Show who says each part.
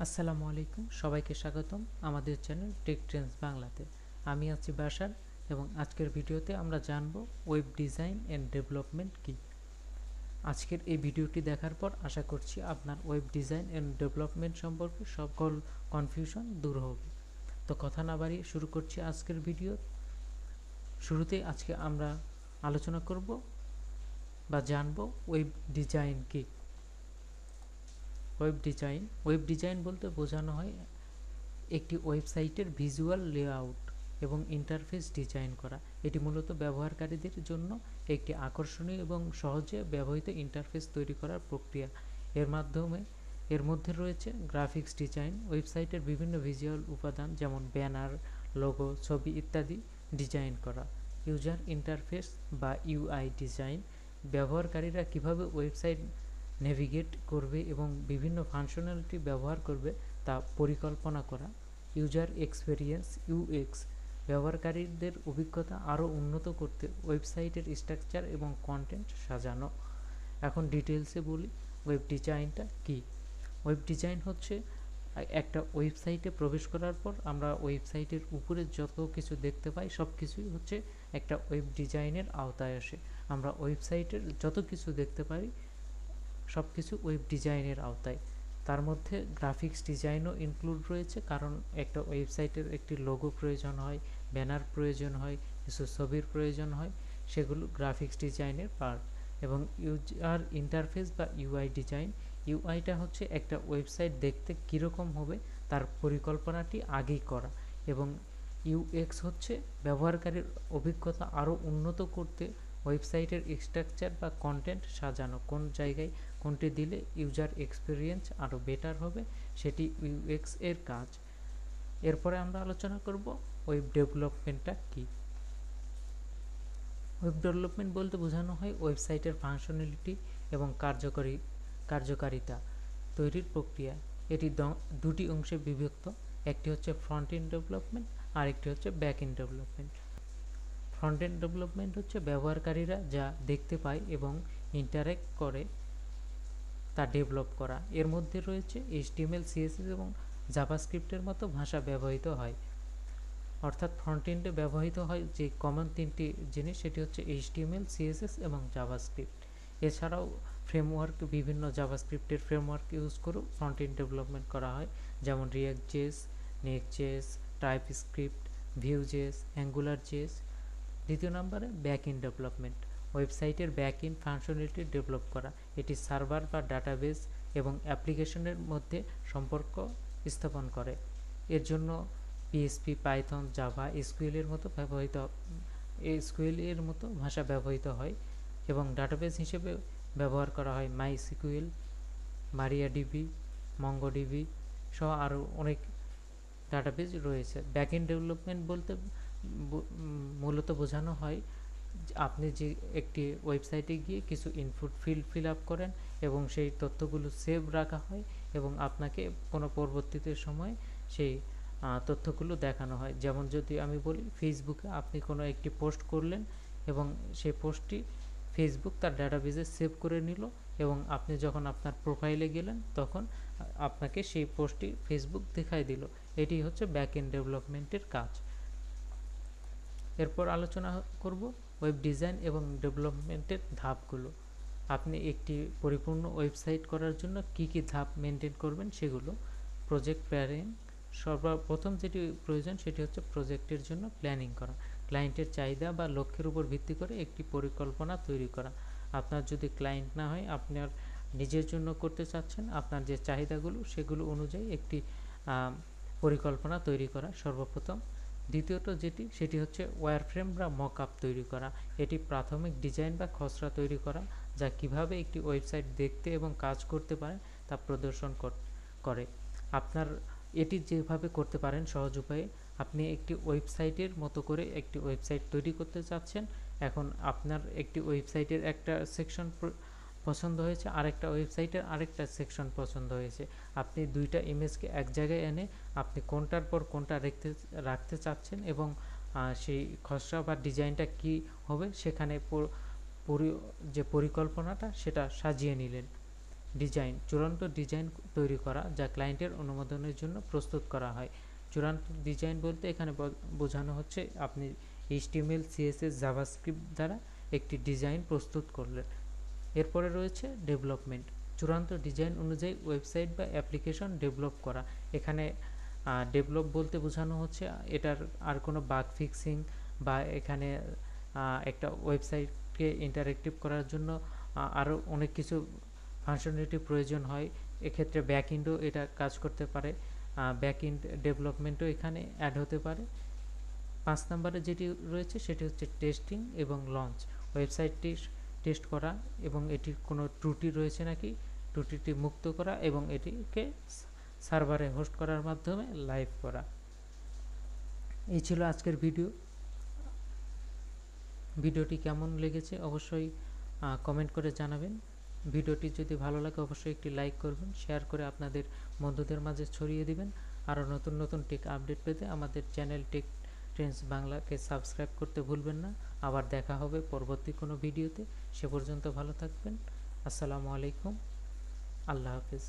Speaker 1: আসসালামু আলাইকুম, সবাইকে স্বাগতম আমাদের চ্যানেল টেক ট্রেন্ডস বাংলাতে। আমি আছি বাশার এবং আজকের ভিডিওতে আমরা জানব ওয়েব ডিজাইন অ্যান্ড ডেভেলপমেন্ট কী। আজকের এই ভিডিওটি দেখার পর আশা করছি আপনার ওয়েব ডিজাইন অ্যান্ড ডেভেলপমেন্ট সম্পর্কে সকল কনফিউশন দূর হবে। তো কথা না বাড়িয়ে শুরু করছি আজকের ভিডিও। শুরুতেই আজকে আমরা আলোচনা করব বা জানব ওয়েব ডিজাইন কী। ওয়েব ডিজাইন বলতে বোঝানো হয় একটি ওয়েবসাইটের ভিজুয়াল লেআউট এবং ইন্টারফেস ডিজাইন করা। এটি মূলত ব্যবহারকারীদের জন্য একটি আকর্ষণীয় এবং সহজে ব্যবহৃত ইন্টারফেস তৈরি করার প্রক্রিয়া। এর মধ্যে রয়েছে গ্রাফিক্স ডিজাইন, ওয়েবসাইটের বিভিন্ন ভিজুয়াল উপাদান যেমন ব্যানার, লোগো, ছবি ইত্যাদি ডিজাইন করা। ইউজার ইন্টারফেস বা ইউআই ডিজাইন, ব্যবহারকারীরা কিভাবে ওয়েবসাইট নেভিগেট করবে এবং বিভিন্ন ফাংশনালিটি ব্যবহার করবে তা পরিকল্পনা করা। ইউজার এক্সপেরিয়েন্স ইউএক্স, ব্যবহারকারীদের অভিজ্ঞতা আরও উন্নত করতে ওয়েবসাইটের স্ট্রাকচার এবং কন্টেন্ট সাজানো। এখন ডিটেলসে বলি ওয়েব ডিজাইনটা কী। ওয়েব ডিজাইন হচ্ছে একটা ওয়েবসাইটে প্রবেশ করার পর আমরা ওয়েবসাইটের উপরে যত কিছু দেখতে পাই সব কিছুই হচ্ছে একটা ওয়েব ডিজাইনের আওতায় আসে। আমরা ওয়েবসাইটের যত কিছু দেখতে পারি সব কিছু ওয়েব ডিজাইনের আওতায়। তার মধ্যে গ্রাফিক্স ডিজাইনও ইনক্লুড রয়েছে, কারণ একটা ওয়েবসাইটের একটি লোগো প্রয়োজন হয়, ব্যানার প্রয়োজন হয়, কিছু ছবির প্রয়োজন হয়, সেগুলো গ্রাফিক্স ডিজাইনের পার্ট। এবং ইউজার ইন্টারফেস বা ইউআই ডিজাইন, ইউআইটা হচ্ছে একটা ওয়েবসাইট দেখতে কীরকম হবে তার পরিকল্পনাটি আগেই করা। এবং ইউএক্স হচ্ছে ব্যবহারকারীর অভিজ্ঞতা আরও উন্নত করতে ওয়েবসাইটের স্ট্রাকচার বা কন্টেন্ট সাজানো, কোন জায়গায় কোনটি দিলে ইউজার এক্সপিরিয়েন্স আরও বেটার হবে, সেটি ইউএক্স এর কাজ। এরপরে আমরা আলোচনা করব ওয়েব ডেভেলপমেন্টটা কী। ওয়েব ডেভেলপমেন্ট বলতে বোঝানো হয় ওয়েবসাইটের ফাংশনালিটি এবং কার্যকারিতা তৈরির প্রক্রিয়া। এটি দুটি অংশে বিভক্ত, একটি হচ্ছে ফ্রন্ট এন্ড ডেভেলপমেন্ট আর একটি হচ্ছে back end development. Front end development হচ্ছে ব্যবহারকারীরা যা দেখতে পায় এবং ইন্টারেক্ট করে তা ডেভেলপ করা। এর মধ্যে রয়েছে HTML, CSS এবং জাভাস্ক্রিপ্টের মতো ভাষা ব্যবহৃত হয়। অর্থাৎ ফ্রন্ট এন্ডে ব্যবহৃত হয় যে কমন তিনটি জিনিস, সেটি হচ্ছে HTML, CSS এবং জাভাস্ক্রিপ্ট। এছাড়াও ফ্রেমওয়ার্ক, বিভিন্ন জাভাস্ক্রিপ্টের ফ্রেমওয়ার্ক ইউজ করেও ফ্রন্ট এন্ড ডেভেলপমেন্ট করা হয়, যেমন রিয়াক্ট.js, নেক্সট.js, টাইপস্ক্রিপ্ট, ভিউ.js, অ্যাঙ্গুলার.js। দ্বিতীয় নম্বরে ব্যাক এন্ড ডেভেলপমেন্ট, ওয়েবসাইটের ব্যাক এন্ড ফাংশনালিটি ডেভেলপ করা। এটি সার্ভার বা ডাটাবেস এবং অ্যাপ্লিকেশনের মধ্যে সম্পর্ক স্থাপন করে। এর জন্য PHP, পাইথন, জাভা, এসকিউএল এর মতো ভাষা ব্যবহৃত হয়। এবং ডাটাবেস হিসেবে ব্যবহার করা হয় মাইসিকিউএল, মারিয়াডিবি, মঙ্গোডিবি সহ আরও অনেক ডাটাবেস রয়েছে। ব্যাক এন্ড ডেভেলপমেন্ট বলতে মূলত বোঝানো হয় আপনি যে একটি ওয়েবসাইটে গিয়ে কিছু ইনপুট ফিল আপ করেন এবং সেই তথ্যগুলো সেভ রাখা হয় এবং আপনাকে কোনো পরবর্তীতে সময় সেই তথ্যগুলো দেখানো হয়। যেমন যদি আমি বলি, ফেসবুকে আপনি কোনো একটি পোস্ট করলেন এবং সেই পোস্টটি ফেসবুক তার ডাটাবেসে সেভ করে নিল এবং আপনি যখন আপনার প্রোফাইলে গেলেন তখন আপনাকে সেই পোস্টটি ফেসবুক দেখাই দিল। এটি হচ্ছে ব্যাক এন্ড ডেভেলপমেন্টের কাজ। এরপর আলোচনা করব ওয়েব ডিজাইন এবং ডেভেলপমেন্টের ধাপগুলো। আপনি একটি পরিপূর্ণ ওয়েবসাইট করার জন্য কি কি ধাপ মেনটেন করবেন সেগুলো। প্রজেক্ট প্ল্যানিং, সর্বপ্রথম যেটি প্রয়োজন সেটি হচ্ছে প্রজেক্টের জন্য প্ল্যানিং করা। ক্লায়েন্টের চাহিদা বা লক্ষ্যের উপর ভিত্তি করে একটি পরিকল্পনা তৈরি করা। আপনার যদি ক্লায়েন্ট না হয়, আপনার নিজের জন্য করতে চাচ্ছেন, আপনার যে চাহিদাগুলো সেগুলো অনুযায়ী একটি পরিকল্পনা তৈরি করা সর্বপ্রথম। দ্বিতীয়ত সেটি হচ্ছে ওয়্যারফ্রেম বা মকআপ তৈরি করা। এটি প্রাথমিক ডিজাইন বা খসড়া তৈরি করা, যা কিভাবে একটি ওয়েবসাইট দেখতে এবং কাজ করতে পারে তা প্রদর্শন করে। এটি যেভাবে করতে পারেন সহজ উপায়ে, আপনি একটি ওয়েবসাইটের মতো করে একটি ওয়েবসাইট তৈরি করতে চাচ্ছেন। এখন আপনার একটি ওয়েবসাইটের একটা সেকশন পছন্দ হয়েছে, আরেকটা ওয়েবসাইটের আরেকটা সেকশন পছন্দ হয়েছে। আপনি দুইটা ইমেজকে এক জায়গায় এনে আপনি কোনটার পর কোনটা রাখতে চাচ্ছেন এবং সেই খসড়া বা ডিজাইনটা কি হবে সেখানে যে পরিকল্পনাটা সেটা সাজিয়ে নিলেন। ডিজাইন, চূড়ান্ত ডিজাইন তৈরি করা যা ক্লায়েন্টের অনুমোদনের জন্য প্রস্তুত করা হয়। চূড়ান্ত ডিজাইন বলতে এখানে বোঝানো হচ্ছে আপনি HTML, CSS, জাভাস্ক্রিপ্ট দ্বারা একটি ডিজাইন প্রস্তুত করলেন। এরপরে রয়েছে ডেভেলপমেন্ট, চূড়ান্ত ডিজাইন অনুযায়ী ওয়েবসাইট বা অ্যাপ্লিকেশন ডেভেলপ করা। এখানে ডেভেলপ বলতে বোঝানো হচ্ছে এটার আর কোনো বাগ ফিক্সিং বা এখানে একটা ওয়েবসাইটকে ইন্টারেক্টিভ করার জন্য আরও অনেক কিছু ফাংশনালিটি প্রয়োজন হয়। এক্ষেত্রে ব্যাকএন্ডও এটা কাজ করতে পারে, ব্যাকএন্ড ডেভেলপমেন্টও এখানে অ্যাড হতে পারে। 5 নম্বরে যেটি রয়েছে সেটি হচ্ছে টেস্টিং এবং লঞ্চ, ওয়েবসাইটটি টেস্ট করা এবং এটির কোনো ত্রুটি রয়েছে নাকি ত্রুটিটি মুক্ত করা এবং এটিকে সার্ভারে হোস্ট করার মাধ্যমে লাইভ করা। এই ছিল আজকের ভিডিওটি কেমন লেগেছে অবশ্যই কমেন্ট করে জানাবেন। ভিডিওটি যদি ভালো লাগে অবশ্যই একটি লাইক করবেন, শেয়ার করে আপনাদের বন্ধুদের মাঝে ছড়িয়ে দিবেন। আরও নতুন নতুন টেক আপডেট পেতে আমাদের চ্যানেল টেক ট্রেন্ডস বাংলাকে সাবস্ক্রাইব করতে ভুলবেন না। আবার দেখা হবে পরবর্তী কোনো ভিডিওতে, সে পর্যন্ত ভালো থাকবেন। আসসালামু আলাইকুম, আল্লাহ হাফিজ।